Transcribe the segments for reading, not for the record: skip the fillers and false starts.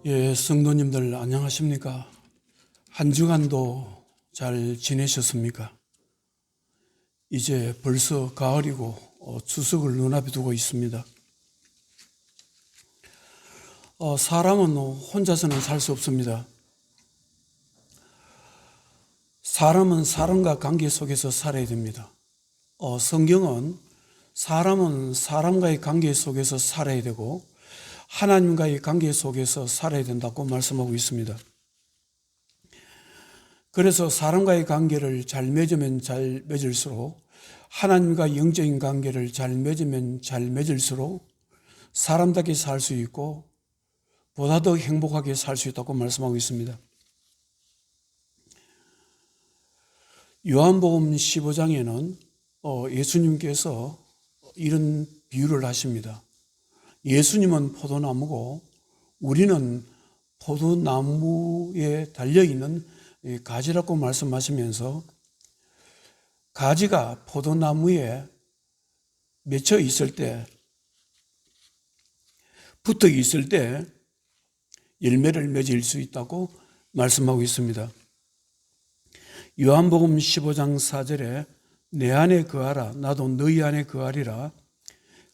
성도님들 안녕하십니까? 한 주간도 잘 지내셨습니까? 이제 벌써 가을이고 추석을 눈앞에 두고 있습니다. 사람은 혼자서는 살 수 없습니다. 사람은 사람과 관계 속에서 살아야 됩니다. 성경은 사람은 사람과의 관계 속에서 살아야 되고 하나님과의 관계 속에서 살아야 된다고 말씀하고 있습니다. 그래서 사람과의 관계를 잘 맺으면 잘 맺을수록, 하나님과 영적인 관계를 잘 맺으면 잘 맺을수록 사람답게 살 수 있고 보다 더 행복하게 살 수 있다고 말씀하고 있습니다. 요한복음 15장에는 예수님께서 이런 비유를 하십니다. 예수님은 포도나무고 우리는 포도나무에 달려있는 가지라고 말씀하시면서, 가지가 포도나무에 맺혀 있을 때, 붙어 있을 때 열매를 맺을 수 있다고 말씀하고 있습니다. 요한복음 15장 4절에 내 안에 거하라 나도 너희 안에 거하리라.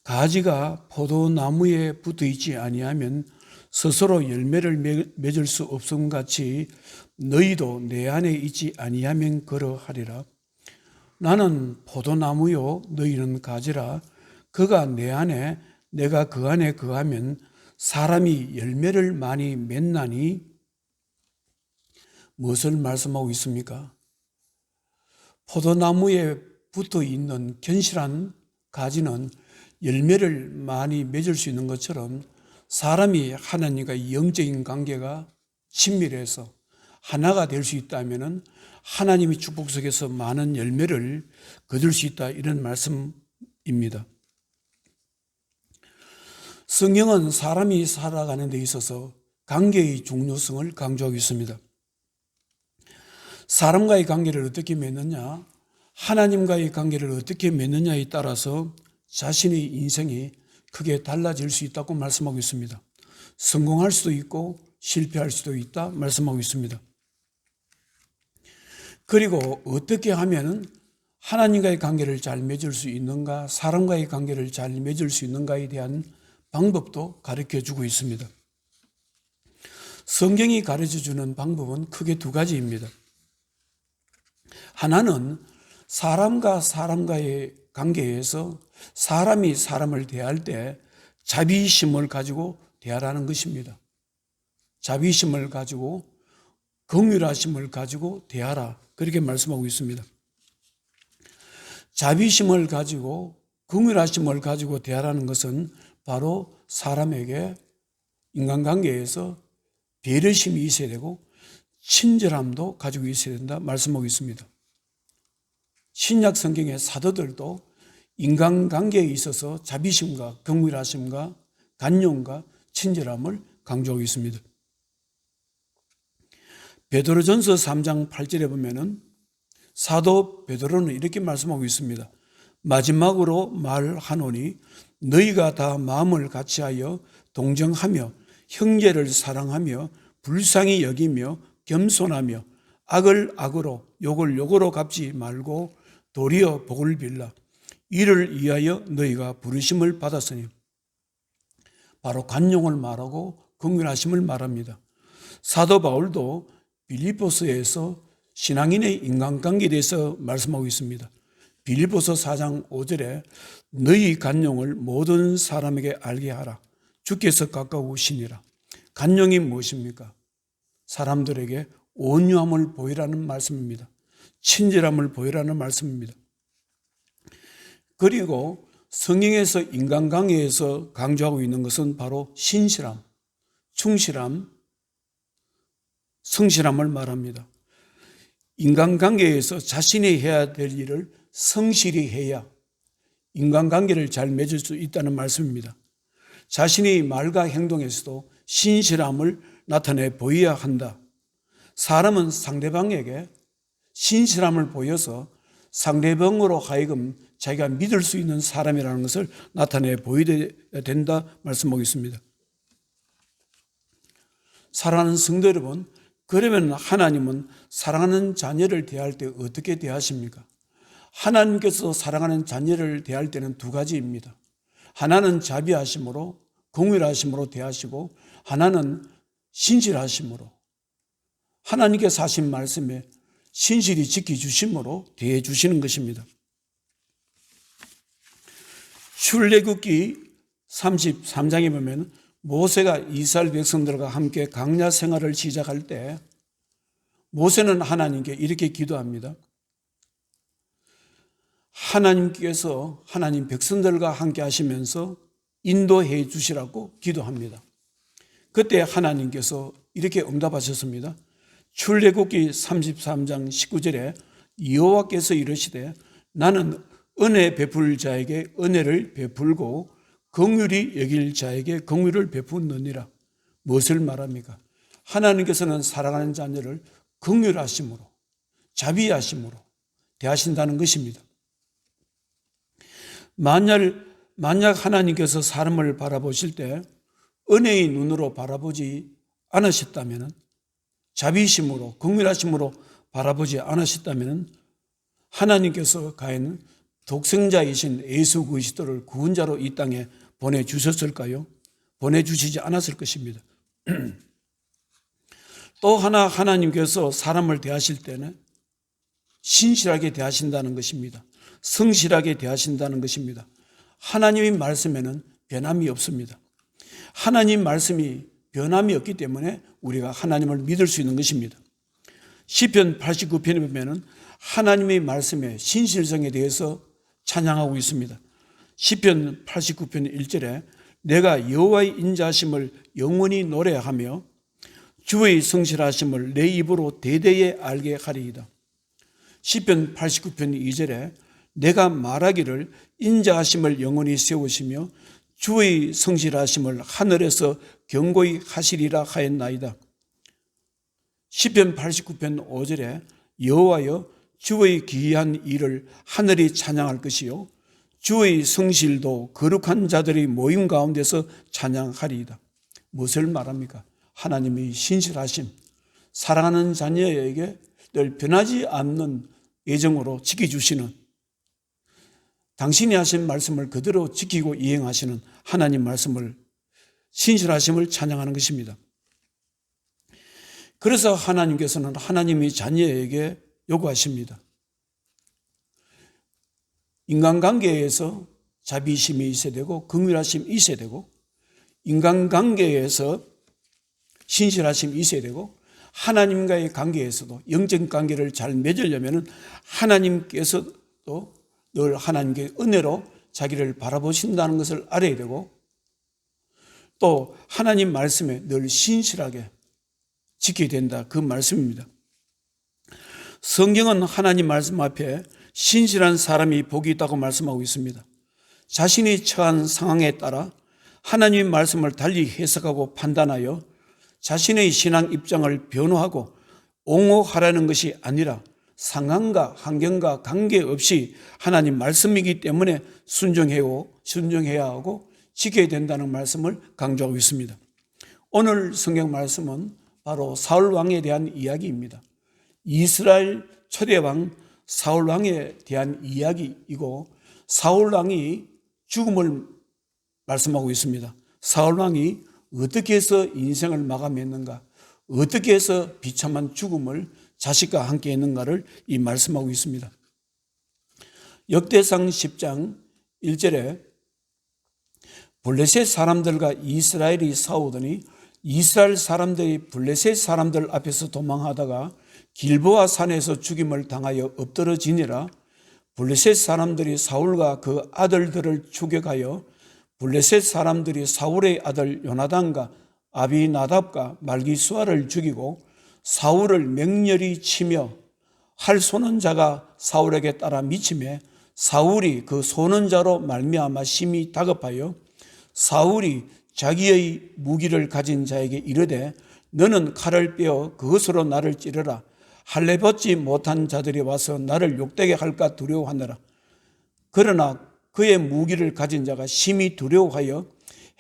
가지가 포도나무에 붙어 있지 아니하면 스스로 열매를 맺을 수 없음 같이 너희도 내 안에 있지 아니하면 그러하리라. 나는 포도나무요 너희는 가지라. 그가 내 안에 내가 그 안에 거하면 사람이 열매를 많이 맺나니. 무엇을 말씀하고 있습니까? 포도나무에 붙어 있는 견실한 가지는 열매를 많이 맺을 수 있는 것처럼, 사람이 하나님과 영적인 관계가 친밀해서 하나가 될 수 있다면 하나님의 축복 속에서 많은 열매를 거둘 수 있다, 이런 말씀입니다. 성경은 사람이 살아가는 데 있어서 관계의 중요성을 강조하고 있습니다. 사람과의 관계를 어떻게 맺느냐, 하나님과의 관계를 어떻게 맺느냐에 따라서 자신의 인생이 크게 달라질 수 있다고 말씀하고 있습니다. 성공할 수도 있고 실패할 수도 있다 말씀하고 있습니다. 그리고 어떻게 하면 하나님과의 관계를 잘 맺을 수 있는가, 사람과의 관계를 잘 맺을 수 있는가에 대한 방법도 가르쳐주고 있습니다. 성경이 가르쳐주는 방법은 크게 두 가지입니다. 하나는 사람과 사람과의 관계에서 사람이 사람을 대할 때 자비심을 가지고 대하라는 것입니다. 자비심을 가지고 긍휼하심을 가지고 대하라, 그렇게 말씀하고 있습니다. 자비심을 가지고 긍휼하심을 가지고 대하라는 것은 바로 사람에게 인간관계에서 배려심이 있어야 되고 친절함도 가지고 있어야 된다 말씀하고 있습니다. 신약 성경의 사도들도 인간관계에 있어서 자비심과 긍휼하심과 간용과 친절함을 강조하고 있습니다. 베드로전서 3장 8절에 보면은 사도 베드로는 이렇게 말씀하고 있습니다. 마지막으로 말하노니 너희가 다 마음을 같이하여 동정하며 형제를 사랑하며 불쌍히 여기며 겸손하며 악을 악으로 욕을 욕으로 갚지 말고 도리어 복을 빌라. 이를 위하여 너희가 부르심을 받았으니, 바로 간용을 말하고 긍휼하심을 말합니다. 사도 바울도 빌립보서에서 신앙인의 인간관계에 대해서 말씀하고 있습니다. 빌립보서 4장 5절에 너희 간용을 모든 사람에게 알게 하라. 주께서 가까우시니라. 간용이 무엇입니까? 사람들에게 온유함을 보이라는 말씀입니다. 친절함을 보이라는 말씀입니다. 그리고 성경에서 인간관계에서 강조하고 있는 것은 바로 신실함, 충실함, 성실함을 말합니다. 인간관계에서 자신이 해야 될 일을 성실히 해야 인간관계를 잘 맺을 수 있다는 말씀입니다. 자신의 말과 행동에서도 신실함을 나타내 보여야 한다. 사람은 상대방에게 신실함을 보여서 상대방으로 하여금 자기가 믿을 수 있는 사람이라는 것을 나타내 보여야 된다 말씀하고 있습니다. 사랑하는 성도 여러분, 그러면 하나님은 사랑하는 자녀를 대할 때 어떻게 대하십니까? 하나님께서 사랑하는 자녀를 대할 때는 두 가지입니다. 하나는 자비하심으로, 공의하심으로 대하시고, 하나는 신실하심으로, 하나님께서 하신 말씀에 신실히 지켜주심으로 대해 주시는 것입니다. 출애굽기 33장에 보면 모세가 이스라엘 백성들과 함께 광야 생활을 시작할 때 모세는 하나님께 이렇게 기도합니다. 하나님께서 하나님 백성들과 함께 하시면서 인도해 주시라고 기도합니다. 그때 하나님께서 이렇게 응답하셨습니다. 출애굽기 33장 19절에 여호와께서 이르시되 나는 은혜 베풀 자에게 은혜를 베풀고 긍휼히 여길 자에게 긍휼을 베푸느니라. 무엇을 말합니까? 하나님께서는 사랑하는 자녀를 긍휼하심으로, 자비하심으로 대하신다는 것입니다. 만약 하나님께서 사람을 바라보실 때 은혜의 눈으로 바라보지 않으셨다면, 자비심으로, 긍휼하심으로 바라보지 않으셨다면 하나님께서 과연 독생자이신 예수 그리스도를 구원자로 이 땅에 보내주셨을까요? 보내주시지 않았을 것입니다. 또 하나 하나님께서 사람을 대하실 때는 신실하게 대하신다는 것입니다. 성실하게 대하신다는 것입니다. 하나님의 말씀에는 변함이 없습니다. 하나님 말씀이 변함이 없기 때문에 우리가 하나님을 믿을 수 있는 것입니다. 시편 89편에 보면 하나님의 말씀의 신실성에 대해서 찬양하고 있습니다. 시편 89편 1절에 내가 여호와의 인자하심을 영원히 노래하며 주의 성실하심을 내 입으로 대대에 알게 하리이다. 시편 89편 2절에 내가 말하기를 인자하심을 영원히 세우시며 주의 성실하심을 하늘에서 경고히 하시리라 하였나이다. 시편 89편 5절에 여호와여 주의 기이한 일을 하늘이 찬양할 것이요 주의 성실도 거룩한 자들이 모임 가운데서 찬양하리이다. 무엇을 말합니까? 하나님의 신실하심, 사랑하는 자녀에게 늘 변하지 않는 애정으로 지켜주시는, 당신이 하신 말씀을 그대로 지키고 이행하시는 하나님 말씀을, 신실하심을 찬양하는 것입니다. 그래서 하나님께서는 하나님의 자녀에게 요구하십니다. 인간관계에서 자비심이 있어야 되고 긍휼하심이 있어야 되고, 인간관계에서 신실하심이 있어야 되고, 하나님과의 관계에서도 영적 관계를 잘 맺으려면 하나님께서도 늘 하나님께 은혜로 자기를 바라보신다는 것을 알아야 되고, 또 하나님 말씀에 늘 신실하게 지켜야 된다, 그 말씀입니다. 성경은 하나님 말씀 앞에 신실한 사람이 복이 있다고 말씀하고 있습니다. 자신이 처한 상황에 따라 하나님의 말씀을 달리 해석하고 판단하여 자신의 신앙 입장을 변호하고 옹호하라는 것이 아니라 상황과 환경과 관계없이 하나님 말씀이기 때문에 순종해야 하고 지켜야 된다는 말씀을 강조하고 있습니다. 오늘 성경 말씀은 바로 사울 왕에 대한 이야기입니다. 이스라엘 초대왕 사울 왕에 대한 이야기이고, 사울 왕이 죽음을 말씀하고 있습니다. 사울 왕이 어떻게 해서 인생을 마감했는가, 어떻게 해서 비참한 죽음을 자식과 함께 했는가를 이 말씀하고 있습니다. 역대상 10장 1절에 블레셋 사람들과 이스라엘이 싸우더니 이스라엘 사람들이 블레셋 사람들 앞에서 도망하다가 길보아 산에서 죽임을 당하여 엎드러지니라. 블레셋 사람들이 사울과 그 아들들을 추격하여 블레셋 사람들이 사울의 아들 요나단과 아비나답과 말기수아를 죽이고 사울을 맹렬히 치며 활 쏘는 자가 사울에게 따라 미치매 사울이 그 쏘는 자로 말미암아 심히 다급하여 사울이 자기의 무기를 가진 자에게 이르되 너는 칼을 빼어 그것으로 나를 찌르라. 할례 받지 못한 자들이 와서 나를 욕되게 할까 두려워하느라. 그러나 그의 무기를 가진 자가 심히 두려워하여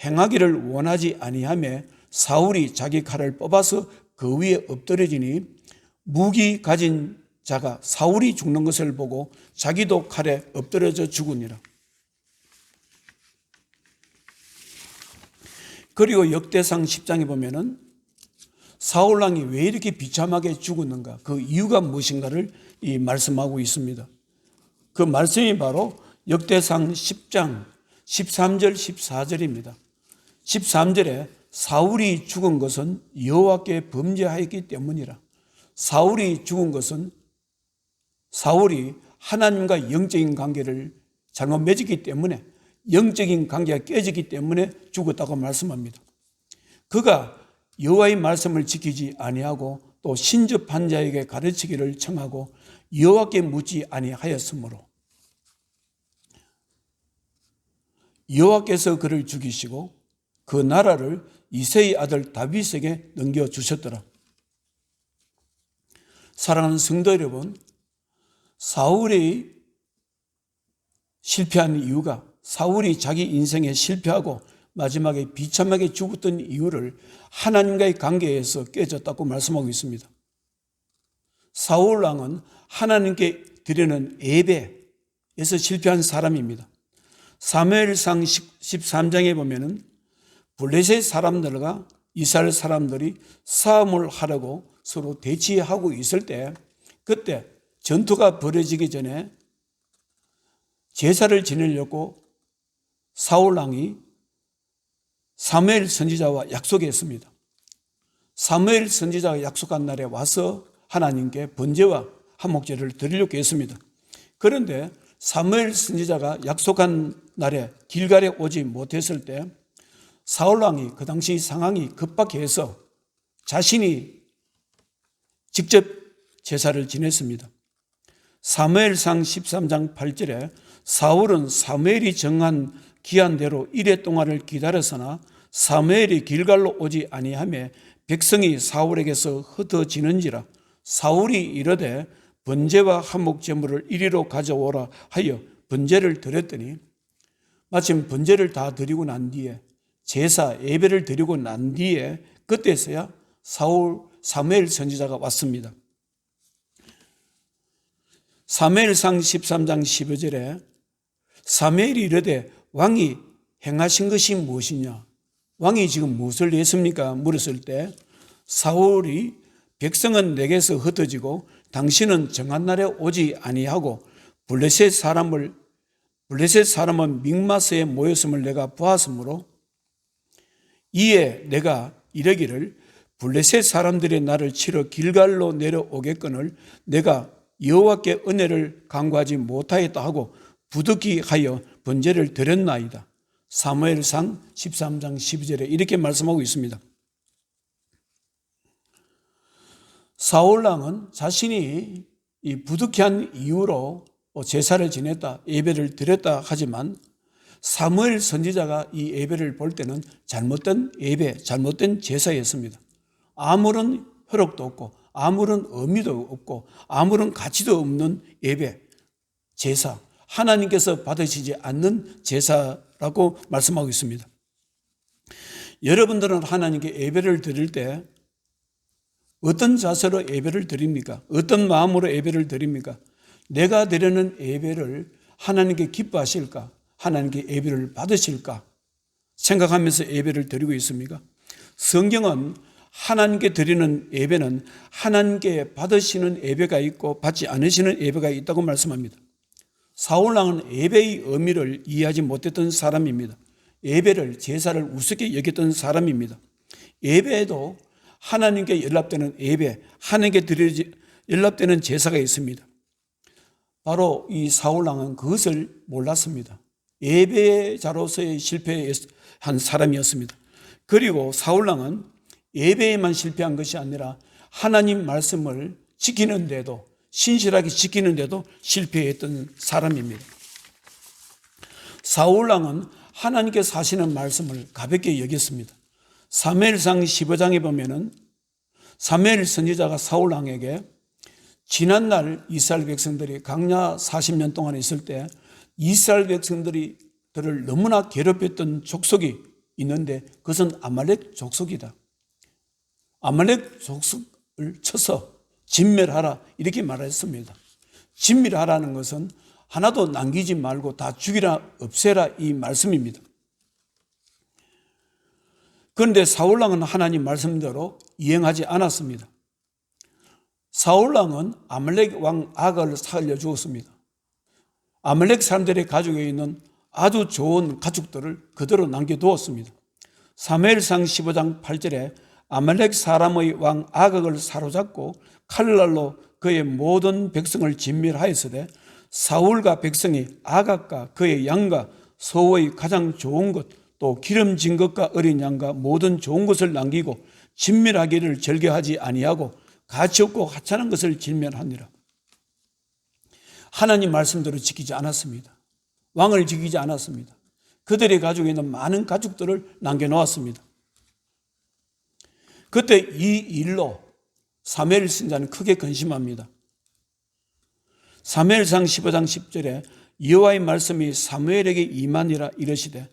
행하기를 원하지 아니하며 사울이 자기 칼을 뽑아서 그 위에 엎드려지니 무기 가진 자가 사울이 죽는 것을 보고 자기도 칼에 엎드려져 죽으니라. 그리고 역대상 10장에 보면은 사울 왕이 왜 이렇게 비참하게 죽었는가, 그 이유가 무엇인가를 말씀하고 있습니다. 그 말씀이 바로 역대상 10장 13절 14절입니다. 13절에 사울이 죽은 것은 여호와께 범죄하였기 때문이라. 사울이 죽은 것은 사울이 하나님과 영적인 관계를 잘못 맺었기 때문에, 영적인 관계가 깨졌기 때문에 죽었다고 말씀합니다. 그가 여호와의 말씀을 지키지 아니하고 또 신접한 자에게 가르치기를 청하고 여호와께 묻지 아니하였으므로 여호와께서 그를 죽이시고 그 나라를 이새의 아들 다윗에게 넘겨주셨더라. 사랑하는 성도 여러분, 사울이 실패한 이유가, 사울이 자기 인생에 실패하고 마지막에 비참하게 죽었던 이유를 하나님과의 관계에서 깨졌다고 말씀하고 있습니다. 사울 왕은 하나님께 드리는 예배에서 실패한 사람입니다. 사무엘상 13장에 보면은 블레셋 사람들과 이스라엘 사람들이 싸움을 하려고 서로 대치하고 있을 때, 그때 전투가 벌어지기 전에 제사를 지내려고 사울 왕이 사무엘 선지자와 약속했습니다. 사무엘 선지자가 약속한 날에 와서 하나님께 번제와 한목제를 드리려고 했습니다. 그런데 사무엘 선지자가 약속한 날에 길갈에 오지 못했을 때 사울 왕이 그 당시 상황이 급박해서 자신이 직접 제사를 지냈습니다. 사무엘상 13장 8절에 사울은 사무엘이 정한 기한대로 이레 동안을 기다렸으나 사무엘이 길갈로 오지 아니하며 백성이 사울에게서 흩어지는지라. 사울이 이르되 번제와 한목제물을 이리로 가져오라 하여 번제를 드렸더니, 마침 번제를 다 드리고 난 뒤에, 제사 예배를 드리고 난 뒤에 그때서야 사무엘 선지자가 왔습니다. 사무엘상 13장 15절에 사무엘이 이르되 왕이 행하신 것이 무엇이냐, 왕이 지금 무엇을 했습니까? 물었을 때 사울이 백성은 내게서 흩어지고 당신은 정한 날에 오지 아니하고 블레셋 사람은 믹마스에 모였음을 내가 보았으므로 이에 내가 이르기를 블레셋 사람들이 나를 치러 길갈로 내려오겠거늘 내가 여호와께 은혜를 간구하지 못하였다 하고 부득이 하여 번제를 드렸나이다. 사무엘상 13장 12절에 이렇게 말씀하고 있습니다. 사울 왕은 자신이 이 부득이한 이유로 제사를 지냈다, 예배를 드렸다 하지만 사무엘 선지자가 이 예배를 볼 때는 잘못된 예배, 잘못된 제사였습니다. 아무런 효력도 없고 아무런 의미도 없고 아무런 가치도 없는 예배, 제사, 하나님께서 받으시지 않는 제사라고 말씀하고 있습니다. 여러분들은 하나님께 예배를 드릴 때 어떤 자세로 예배를 드립니까? 어떤 마음으로 예배를 드립니까? 내가 드리는 예배를 하나님께 기뻐하실까? 하나님께 예배를 받으실까? 생각하면서 예배를 드리고 있습니까? 성경은 하나님께 드리는 예배는 하나님께 받으시는 예배가 있고 받지 않으시는 예배가 있다고 말씀합니다. 사울왕은 예배의 의미를 이해하지 못했던 사람입니다. 예배를, 제사를 우습게 여겼던 사람입니다. 예배에도 하나님께 연락되는 예배, 하나님께 연락되는 제사가 있습니다. 바로 이 사울왕은 그것을 몰랐습니다. 예배자로서의 실패한 사람이었습니다. 그리고 사울왕은 예배에만 실패한 것이 아니라 하나님 말씀을 지키는데도, 신실하게 지키는데도 실패했던 사람입니다. 사울왕은 하나님께서 하시는 말씀을 가볍게 여겼습니다. 사무엘상 15장에 보면은 사무엘 선지자가 사울왕에게 지난날 이스라엘 백성들이 광야 40년 동안 있을 때 이스라엘 백성들을 너무나 괴롭혔던 족속이 있는데 그것은 아말렉 족속이다. 아말렉 족속을 쳐서 진멸하라 이렇게 말했습니다. 진멸하라는 것은 하나도 남기지 말고 다 죽이라 없애라 이 말씀입니다. 그런데 사울왕은 하나님 말씀대로 이행하지 않았습니다. 사울왕은 아말렉 왕 아가를 살려주었습니다. 아말렉 사람들의 가족에 있는 아주 좋은 가축들을 그대로 남겨두었습니다. 사무엘상 15장 8절에 아말렉 사람의 왕 아각을 사로잡고 칼날로 그의 모든 백성을 진멸하였으되 사울과 백성이 아각과 그의 양과 소의 가장 좋은 것 또 기름진 것과 어린 양과 모든 좋은 것을 남기고 진멸하기를 절개하지 아니하고 가치 없고 하찮은 것을 진멸하니라. 하나님 말씀대로 지키지 않았습니다. 왕을 지키지 않았습니다. 그들의 가족에 있는 많은 가축들을 남겨놓았습니다. 그때 이 일로 사무엘 선지자는 크게 근심합니다. 사무엘상 15장 10절에 여호와의 말씀이 사무엘에게 임하니라 이르시되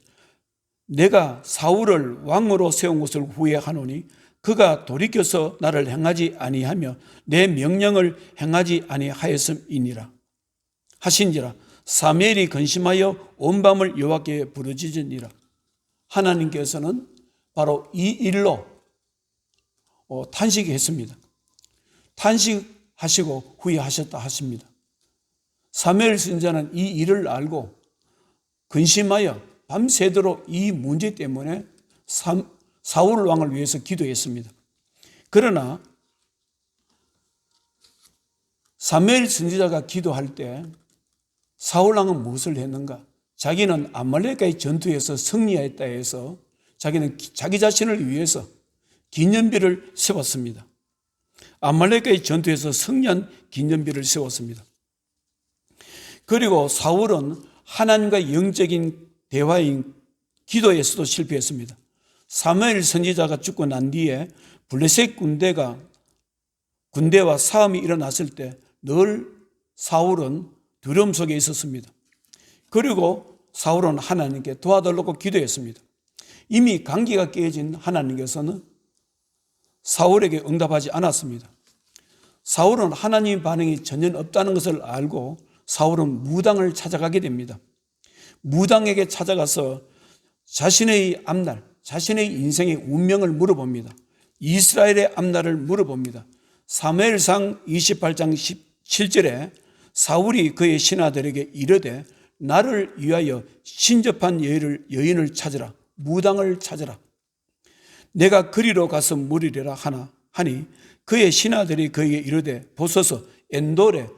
내가 사울을 왕으로 세운 것을 후회하노니 그가 돌이켜서 나를 행하지 아니하며 내 명령을 행하지 아니하였음이니라 하신지라. 사무엘이 근심하여 온 밤을 여호와께 부르짖으니라. 하나님께서는 바로 이 일로 탄식했습니다. 탄식하시고 후회하셨다 하십니다. 사무엘 선지자는 이 일을 알고 근심하여 밤새도록 이 문제 때문에 사울 왕을 위해서 기도했습니다. 그러나 사무엘 선지자가 기도할 때 사울 왕은 무엇을 했는가? 자기는 아말렉과의 전투에서 승리했다 해서 자기는 자기 자신을 위해서 기념비를 세웠습니다. 아말렉과의 전투에서 승리한 기념비를 세웠습니다. 그리고 사울은 하나님과 영적인 대화인 기도에서도 실패했습니다. 사무엘 선지자가 죽고 난 뒤에 블레셋 군대와 싸움이 일어났을 때 늘 사울은 두려움 속에 있었습니다. 그리고 사울은 하나님께 도와달라고 기도했습니다. 이미 관계가 깨진 하나님께서는 사울에게 응답하지 않았습니다. 사울은 하나님의 반응이 전혀 없다는 것을 알고 사울은 무당을 찾아가게 됩니다. 무당에게 찾아가서 자신의 앞날, 자신의 인생의 운명을 물어봅니다. 이스라엘의 앞날을 물어봅니다. 사무엘상 28장 17절에 사울이 그의 신하들에게 이르되 나를 위하여 신접한 여인을 찾으라. 무당을 찾으라. 내가 그리로 가서 물으리라 하니 그의 신하들이 그에게 이르되 보소서 엔돌에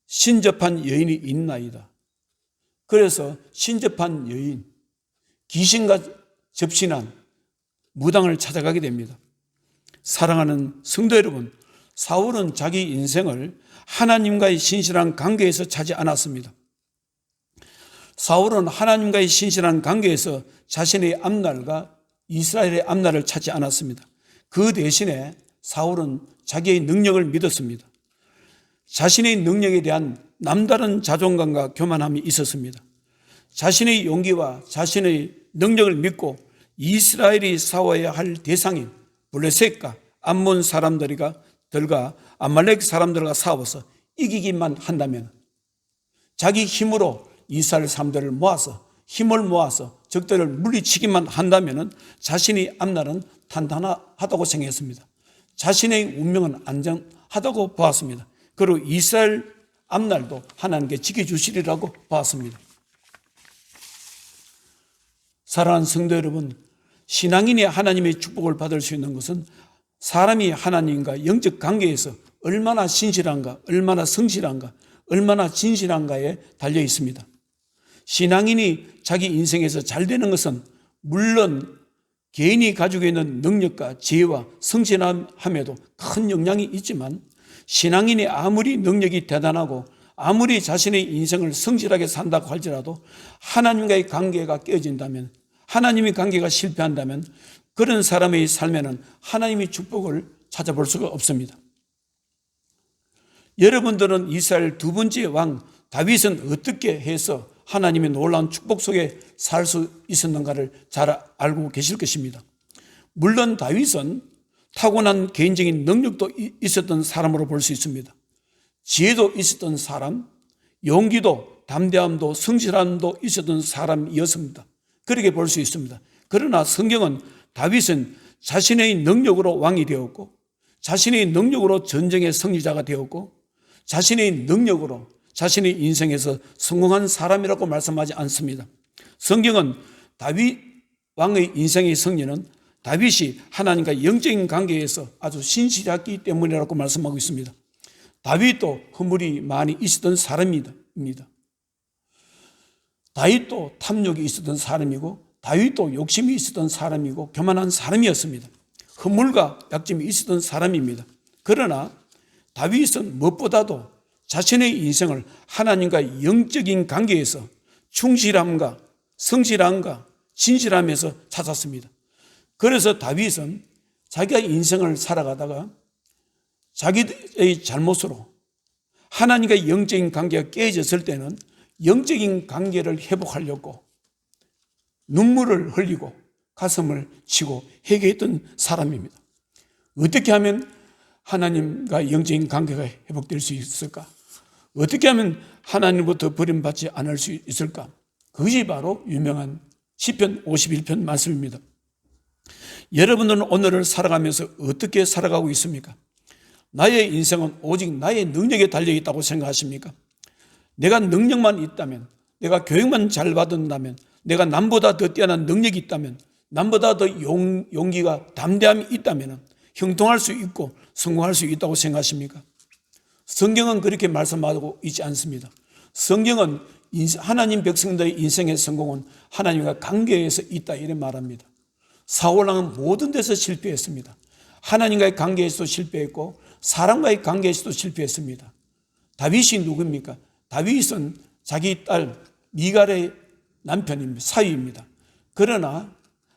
신접한 여인이 있나이다. 그래서 신접한 여인, 귀신과 접신한 무당을 찾아가게 됩니다. 사랑하는 성도 여러분, 사울은 자기 인생을 하나님과의 신실한 관계에서 찾지 않았습니다. 사울은 하나님과의 신실한 관계에서 자신의 앞날과 이스라엘의 앞날을 찾지 않았습니다. 그 대신에 사울은 자기의 능력을 믿었습니다. 자신의 능력에 대한 남다른 자존감과 교만함이 있었습니다. 자신의 용기와 자신의 능력을 믿고 이스라엘이 싸워야 할 대상인 블레셋과 암몬 사람들과 아말렉 사람들과 싸워서 이기기만 한다면 자기 힘으로 이스라엘 사람들을 모아서 힘을 모아서 적들을 물리치기만 한다면 자신의 앞날은 단단하다고 생각했습니다. 자신의 운명은 안정하다고 보았습니다. 그리고 이스라엘 앞날도 하나님께 지켜주시리라고 보았습니다. 사랑하는 성도 여러분, 신앙인이 하나님의 축복을 받을 수 있는 것은 사람이 하나님과 영적 관계에서 얼마나 신실한가, 얼마나 성실한가, 얼마나 진실한가에 달려 있습니다. 신앙인이 자기 인생에서 잘 되는 것은 물론 개인이 가지고 있는 능력과 지혜와 성실함에도 큰 영향이 있지만 신앙인이 아무리 능력이 대단하고 아무리 자신의 인생을 성실하게 산다고 할지라도 하나님과의 관계가 깨어진다면, 하나님의 관계가 실패한다면 그런 사람의 삶에는 하나님의 축복을 찾아볼 수가 없습니다. 여러분들은 이스라엘 두 번째 왕 다윗은 어떻게 해서 하나님의 놀라운 축복 속에 살 수 있었는가를 잘 알고 계실 것입니다. 물론 다윗은 타고난 개인적인 능력도 있었던 사람으로 볼 수 있습니다. 지혜도 있었던 사람, 용기도 담대함도 성실함도 있었던 사람이었습니다. 그렇게 볼 수 있습니다. 그러나 성경은 다윗은 자신의 능력으로 왕이 되었고, 자신의 능력으로 전쟁의 승리자가 되었고, 자신의 능력으로 자신의 인생에서 성공한 사람이라고 말씀하지 않습니다. 성경은 다윗 왕의 인생의 승리는 다윗이 하나님과 영적인 관계에서 아주 신실했기 때문이라고 말씀하고 있습니다. 다윗도 허물이 많이 있었던 사람입니다. 다윗도 탐욕이 있었던 사람이고, 다윗도 욕심이 있었던 사람이고, 교만한 사람이었습니다. 허물과 약점이 있었던 사람입니다. 그러나 다윗은 무엇보다도 자신의 인생을 하나님과 영적인 관계에서 충실함과 성실함과 진실함에서 찾았습니다. 그래서 다윗은 자기가 인생을 살아가다가 자기의 잘못으로 하나님과 영적인 관계가 깨졌을 때는 영적인 관계를 회복하려고 눈물을 흘리고 가슴을 치고 회개했던 사람입니다. 어떻게 하면 하나님과 영적인 관계가 회복될 수 있을까? 어떻게 하면 하나님부터 버림받지 않을 수 있을까? 그것이 바로 유명한 시편 51편 말씀입니다. 여러분들은 오늘을 살아가면서 어떻게 살아가고 있습니까? 나의 인생은 오직 나의 능력에 달려있다고 생각하십니까? 내가 능력만 있다면, 내가 교육만 잘 받는다면, 내가 남보다 더 뛰어난 능력이 있다면, 남보다 더 용기가 담대함이 있다면 형통할 수 있고 성공할 수 있다고 생각하십니까? 성경은 그렇게 말씀하고 있지 않습니다. 성경은 하나님 백성들의 인생의 성공은 하나님과 관계에서 있다 이렇게 말합니다. 사울왕은 모든 데서 실패했습니다. 하나님과의 관계에서도 실패했고 사람과의 관계에서도 실패했습니다. 다윗이 누굽니까? 다윗은 자기 딸 미갈의 남편입니다. 사위입니다. 그러나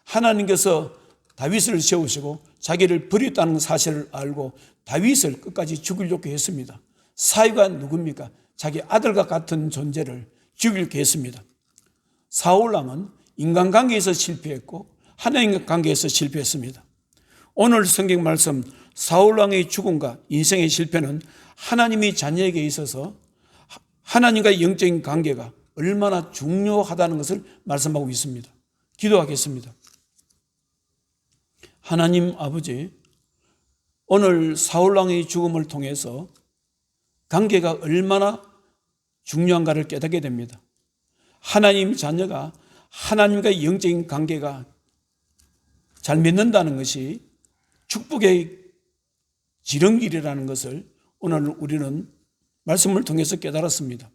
하나님께서 다윗을 세우시고 자기를 버렸다는 사실을 알고 다윗을 끝까지 죽이려고 했습니다. 사위가 누굽니까? 자기 아들과 같은 존재를 죽이려고 했습니다. 사울왕은 인간관계에서 실패했고 하나님과 관계에서 실패했습니다. 오늘 성경 말씀 사울왕의 죽음과 인생의 실패는 하나님의 자녀에게 있어서 하나님과 영적인 관계가 얼마나 중요하다는 것을 말씀하고 있습니다. 기도하겠습니다. 하나님 아버지, 오늘 사울왕의 죽음을 통해서 관계가 얼마나 중요한가를 깨닫게 됩니다. 하나님 자녀가 하나님과 영적인 관계가 잘 맺는다는 것이 축복의 지름길이라는 것을 오늘 우리는 말씀을 통해서 깨달았습니다.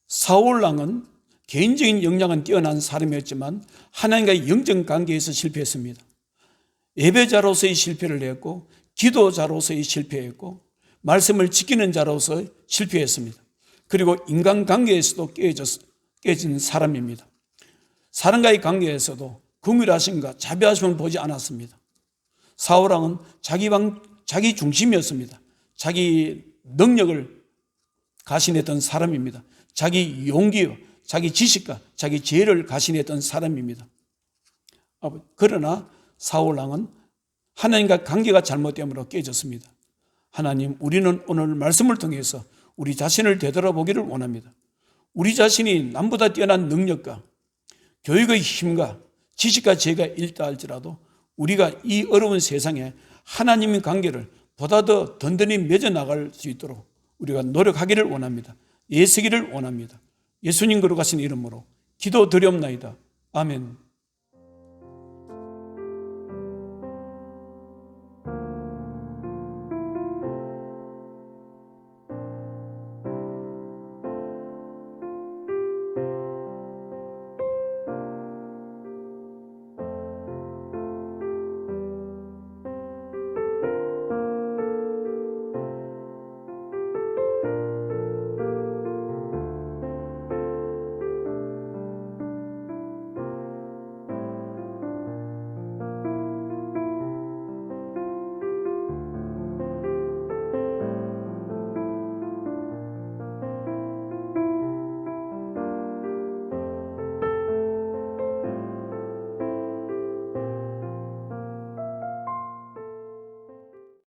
사울왕은 개인적인 역량은 뛰어난 사람이었지만 하나님과의 영적 관계에서 실패했습니다. 예배자로서의 실패를 했고 기도자로서의 실패했고 말씀을 지키는 자로서 실패했습니다. 그리고 인간관계에서도 깨진 사람입니다. 사람과의 관계에서도 긍휼하심과 자비하심을 보지 않았습니다. 사울왕은 자기 중심이었습니다. 자기 능력을 가신했던 사람입니다. 자기 용기와 자기 지식과 자기 지혜를 가신했던 사람입니다. 그러나 사울왕은 하나님과 관계가 잘못됨으로 깨졌습니다. 하나님, 우리는 오늘 말씀을 통해서 우리 자신을 되돌아보기를 원합니다. 우리 자신이 남보다 뛰어난 능력과 교육의 힘과 지식과 지혜가 있다 할지라도 우리가 이 어려운 세상에 하나님의 관계를 보다 더 든든히 맺어나갈 수 있도록 우리가 노력하기를 원합니다. 애쓰기를 원합니다. 예수님 거룩하신 이름으로 기도드리옵나이다. 아멘.